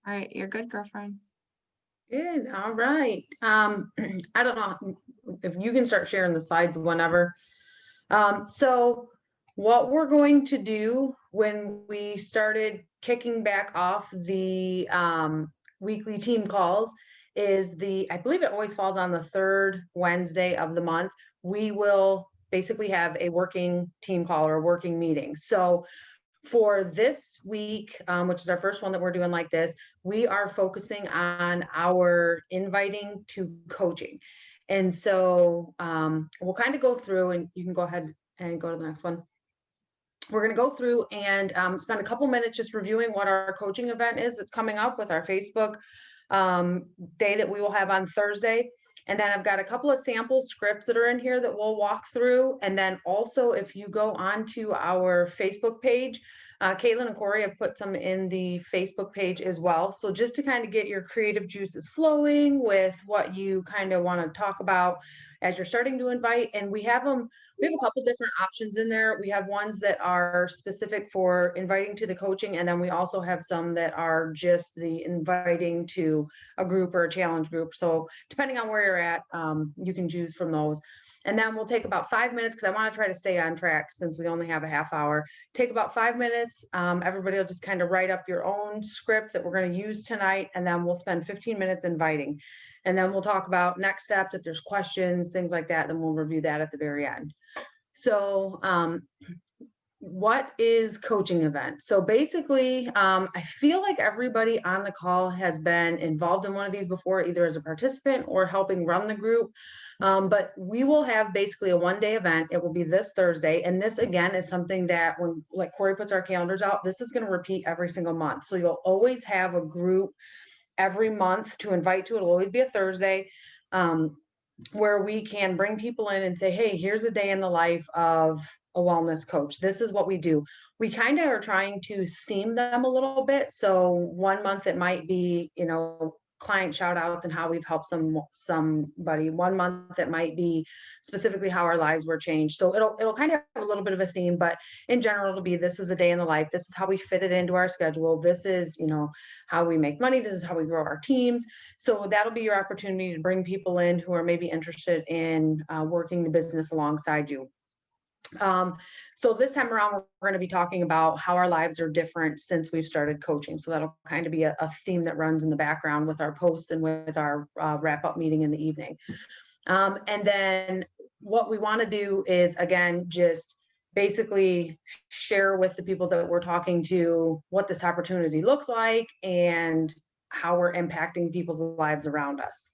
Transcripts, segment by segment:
All right, you're good, girlfriend. Good. All right. I don't know if you can start sharing the slides whenever. So what we're going to do when we started kicking back off the weekly team calls is I believe it always falls on the third Wednesday of the month. We will basically have a working team call or a working meeting. So for this week, which is our first one that we're doing like this, we are focusing on our inviting to coaching. And so we'll kind of go through, and you can go ahead and go to the next one. We're going to go through and spend a couple minutes just reviewing what our coaching event is that's coming up with our Facebook day that we will have on Thursday. And then I've got a couple of sample scripts that are in here that we'll walk through. And then also, if you go onto our Facebook page, Caitlin and Corey have put some in the Facebook page as well. So just to kind of get your creative juices flowing with what you kind of want to talk about as you're starting to invite. And we have a couple different options in there. We have ones that are specific for inviting to the coaching, and then we also have some that are just the inviting to a group or a challenge group. So depending on where you're at, you can choose from those. And then we'll take about 5 minutes because I want to try to stay on track since we only have a half hour. Take about 5 minutes. Everybody will just kind of write up your own script that we're going to use tonight, and then we'll spend 15 minutes inviting. And then we'll talk about next steps, if there's questions, things like that, then we'll review that at the very end. So, what is coaching event? So basically, I feel like everybody on the call has been involved in one of these before, either as a participant or helping run the group. But we will have basically a one-day event. It will be this Thursday. And this, again, is something that when, like Corey puts our calendars out, this is going to repeat every single month. So you'll always have a group every month to invite to. It'll always be a Thursday. Where we can bring people in and say, hey, here's a day in the life of a wellness coach. This is what we do. We kind of are trying to theme them a little bit. So one month it might be, client shout outs and how we've helped somebody. One month it might be specifically how our lives were changed. So it'll kind of have a little bit of a theme, but in general it'll be, this is a day in the life. This is how we fit it into our schedule. This is, how we make money. This is how we grow our teams. So that'll be your opportunity to bring people in who are maybe interested in working the business alongside you. So this time around, we're going to be talking about how our lives are different since we've started coaching. So that'll kind of be a theme that runs in the background with our posts and with our wrap up meeting in the evening. And then what we want to do is, again, just basically share with the people that we're talking to what this opportunity looks like and how we're impacting people's lives around us.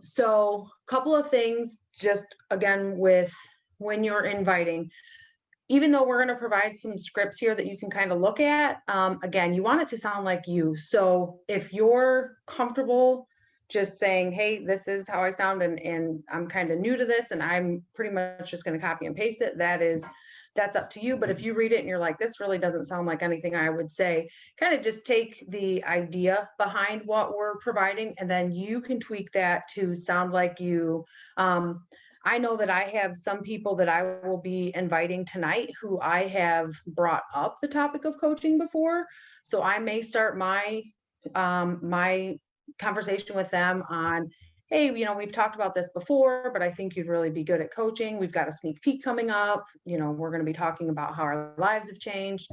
So a couple of things, just again, with when you're inviting, even though we're going to provide some scripts here that you can kind of look at, again, you want it to sound like you. So if you're comfortable just saying, hey, this is how I sound, and I'm kind of new to this, and I'm pretty much just going to copy and paste it, that's up to you. But if you read it and you're like, this really doesn't sound like anything I would say, kind of just take the idea behind what we're providing, and then you can tweak that to sound like you. I know that I have some people that I will be inviting tonight who I have brought up the topic of coaching before. So I may start my conversation with them on, hey, we've talked about this before, but I think you'd really be good at coaching. We've got a sneak peek coming up. We're going to be talking about how our lives have changed.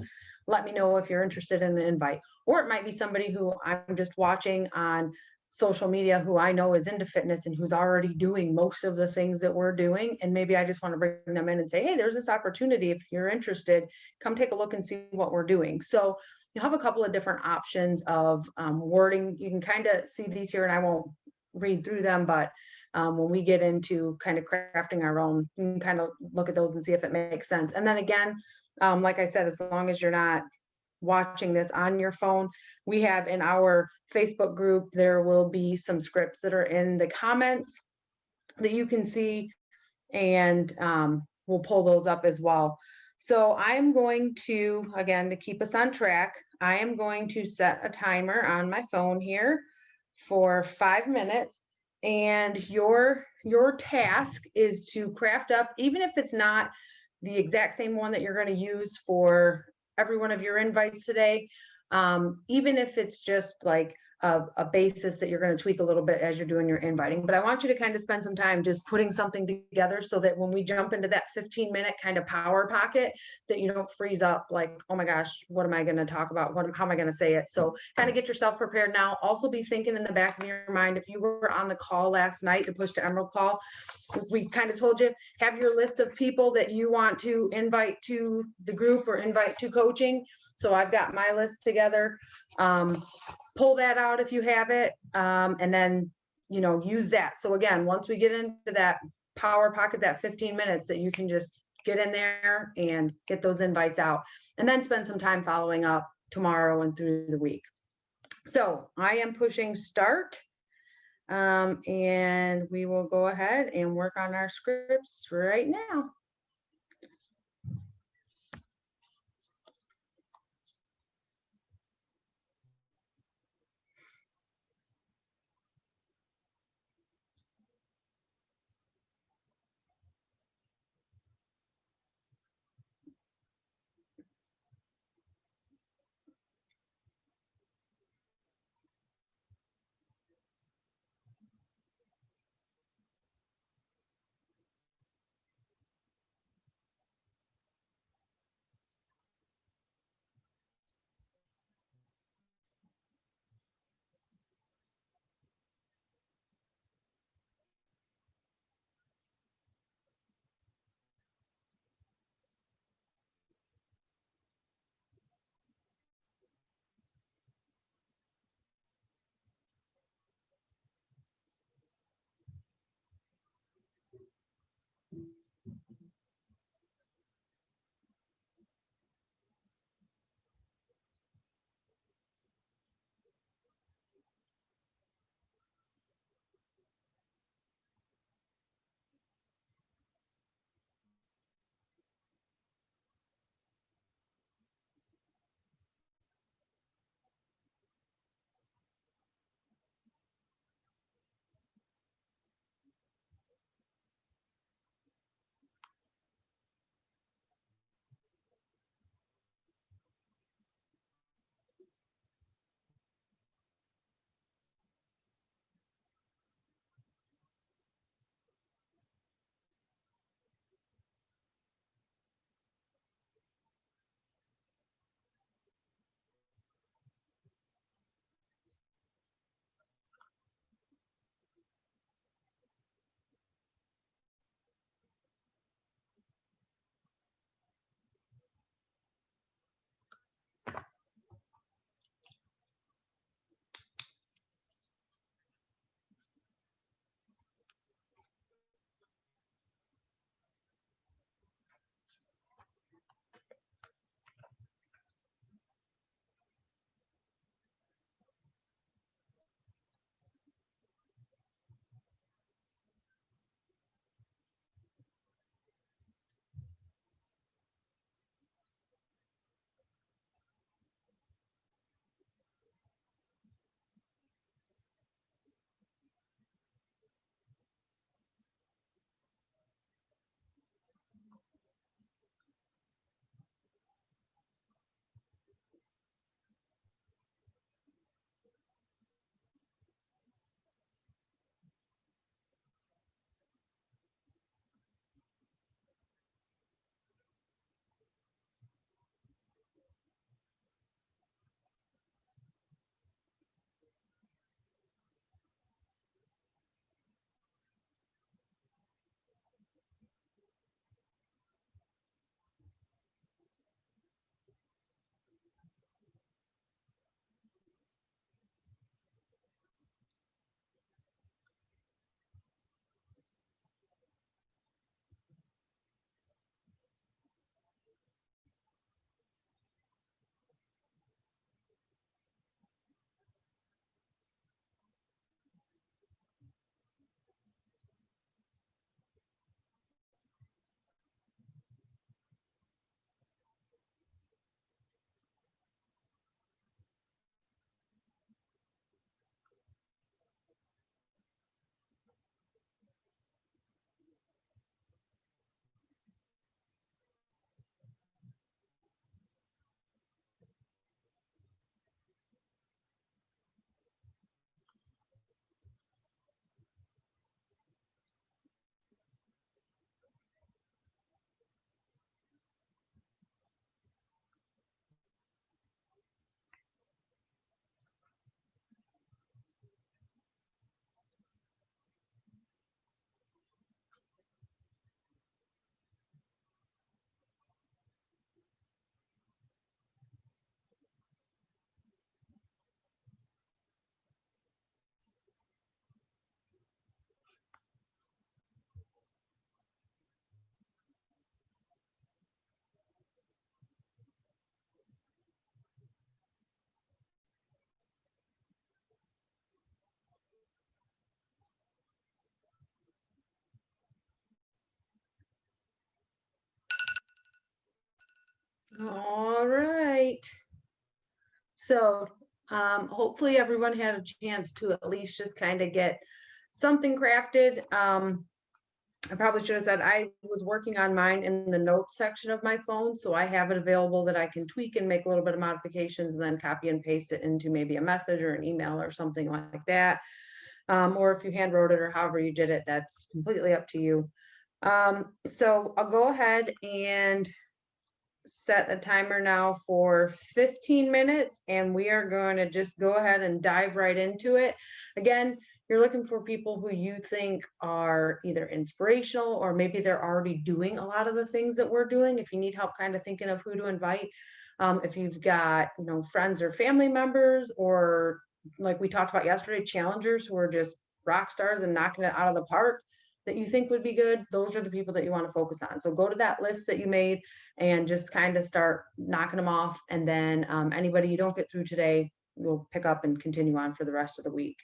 Let me know if you're interested in an invite. Or it might be somebody who I'm just watching on social media who I know is into fitness and who's already doing most of the things that we're doing. And maybe I just want to bring them in and say, hey, there's this opportunity. If you're interested, come take a look and see what we're doing. So you'll have a couple of different options of wording. You can kind of see these here, and I won't read through them, but when we get into kind of crafting our own, you can kind of look at those and see if it makes sense. And then again, like I said, as long as you're not watching this on your phone, we have in our Facebook group, there will be some scripts that are in the comments that you can see, and we'll pull those up as well. So I'm going to, again, to keep us on track, I am going to set a timer on my phone here for 5 minutes. And your task is to craft up, even if it's not the exact same one that you're going to use for every one of your invites today, even if it's just like a basis that you're going to tweak a little bit as you're doing your inviting. But I want you to kind of spend some time just putting something together so that when we jump into that 15-minute kind of power pocket, that you don't freeze up like, oh my gosh, what am I going to talk about? How am I going to say it? So kind of get yourself prepared now. Also be thinking in the back of your mind, if you were on the call last night, the Push to Emerald call, we kind of told you, have your list of people that you want to invite to the group or invite to coaching. So I've got my list together. Pull that out if you have it, and then, use that. So again, once we get into that power pocket, that 15 minutes, that you can just get in there and get those invites out, and then spend some time following up tomorrow and through the week. So I am pushing start, and we will go ahead and work on our scripts right now. All right. So, hopefully everyone had a chance to at least just kind of get something crafted. I probably should have said I was working on mine in the notes section of my phone, so I have it available that I can tweak and make a little bit of modifications and then copy and paste it into maybe a message or an email or something like that. Or if you hand wrote it or however you did it, that's completely up to you. So I'll go ahead and set a timer now for 15 minutes, and we are going to just go ahead and dive right into it. Again, you're looking for people who you think are either inspirational or maybe they're already doing a lot of the things that we're doing. If you need help kind of thinking of who to invite, if you've got, friends or family members, or like we talked about yesterday, challengers who are just rock stars and knocking it out of the park that you think would be good, those are the people that you want to focus on. So go to that list that you made and just kind of start knocking them off. And then anybody you don't get through today, we'll pick up and continue on for the rest of the week.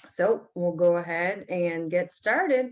So we'll go ahead and get started.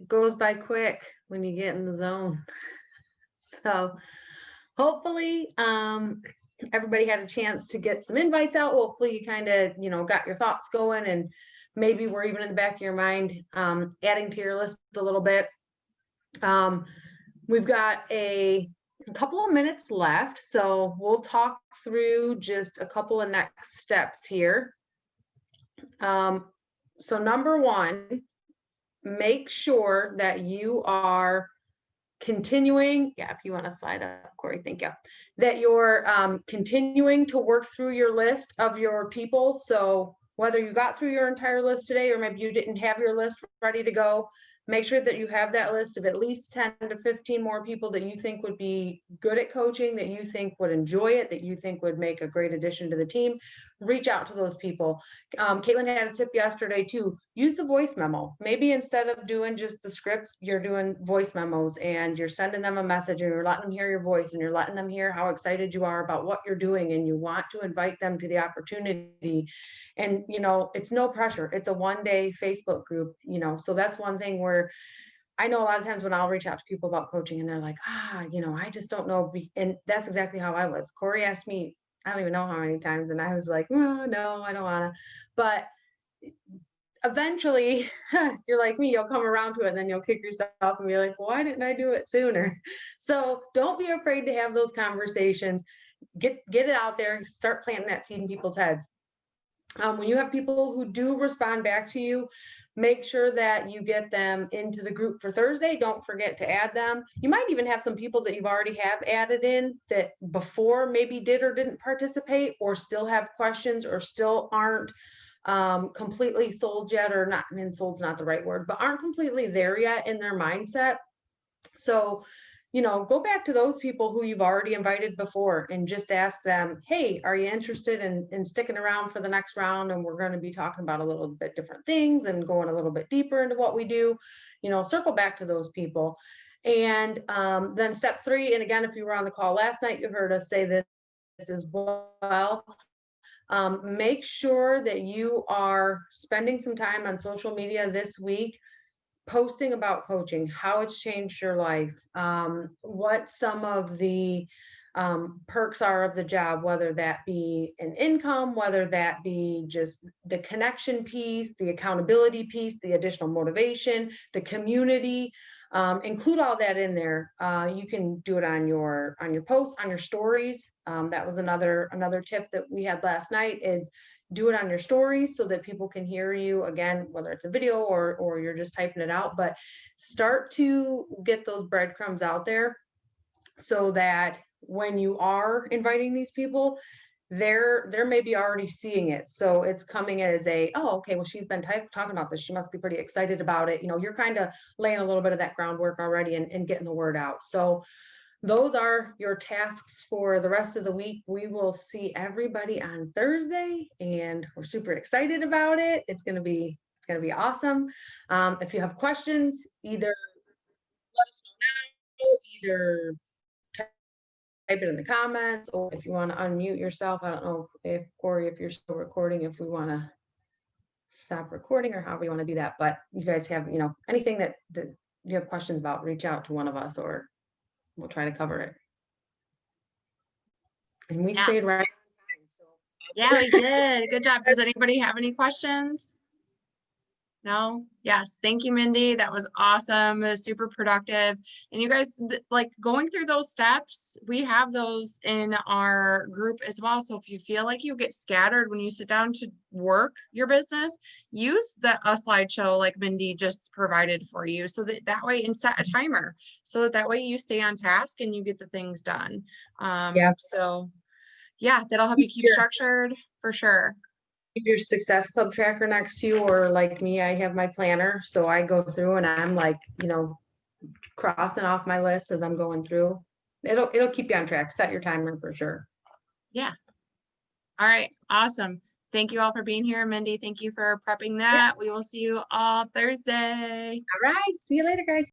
goes by quick when you get in the zone. So hopefully, everybody had a chance to get some invites out. Hopefully you kind of, got your thoughts going, and maybe we're even in the back of your mind, adding to your list a little bit. We've got a couple of minutes left, so we'll talk through just a couple of next steps here. So number one, make sure that you are continuing, if you want to slide up, Corey, thank you, that you're continuing to work through your list of your people. So whether you got through your entire list today, or maybe you didn't have your list ready to go, make sure that you have that list of at least 10 to 15 more people that you think would be good at coaching, that you think would enjoy it, that you think would make a great addition to the team. Reach out to those people. Caitlin had a tip yesterday too. Use the voice memo. Maybe instead of doing just the script, you're doing voice memos, and you're sending them a message, and you're letting them hear your voice, and you're letting them hear how excited you are about what you're doing, and you want to invite them to the opportunity. And, it's no pressure. It's a one-day Facebook group, so that's one thing where I know a lot of times when I'll reach out to people about coaching and they're like, I just don't know. And that's exactly how I was. Corey asked me, I don't even know how many times. And I was like, oh, no, I don't want to. But eventually, you're like me, you'll come around to it, and then you'll kick yourself and be like, why didn't I do it sooner? So don't be afraid to have those conversations. Get it out there, start planting that seed in people's heads. When you have people who do respond back to you, make sure that you get them into the group for Thursday. Don't forget to add them. You might even have some people that you've already have added in that before maybe did or didn't participate, or still have questions, or still aren't completely sold yet, or not, and sold's not the right word, but aren't completely there yet in their mindset. So go back to those people who you've already invited before and just ask them, hey, are you interested in sticking around for the next round? And we're going to be talking about a little bit different things and going a little bit deeper into what we do. Circle back to those people. And then step 3, and again, if you were on the call last night, you heard us say this as well. Make sure that you are spending some time on social media this week, posting about coaching, how it's changed your life, what some of the perks are of the job, whether that be an income, whether that be just the connection piece, the accountability piece, the additional motivation, the community. Include all that in there. You can do it on your posts, on your stories. That was another tip that we had last night, is do it on your stories so that people can hear you again, whether it's a video or you're just typing it out. But start to get those breadcrumbs out there so that when you are inviting these people, they're maybe already seeing it. So it's coming as oh, okay, well, she's been talking about this, she must be pretty excited about it. You're kind of laying a little bit of that groundwork already and getting the word out. So those are your tasks for the rest of the week. We will see everybody on Thursday, and we're super excited about it. It's going to be awesome. If you have questions, either let us know now, either type it in the comments, or if you want to unmute yourself. I don't know if Corey, if you're still recording, if we want to stop recording, or how we want to do that. But you guys have, anything that you have questions about, reach out to one of us, or we'll try to cover it. And we stayed right on time. So yeah, we did. Good job. Does anybody have any questions? No? Yes. Thank you, Mindy. That was awesome. It was super productive. And you guys, like going through those steps, we have those in our group as well. So if you feel like you get scattered when you sit down to work your business, use a slideshow like Mindy just provided for you, so that way, and set a timer so that way you stay on task and you get the things done. So yeah, that'll help you keep structured for sure. Your Success Club tracker next to you, or like me, I have my planner, so I go through and I'm like, crossing off my list as I'm going through. It'll keep you on track. Set your timer for sure. Yeah. All right. Awesome. Thank you all for being here. Mindy, thank you for prepping that. We will see you all Thursday. All right. See you later, guys.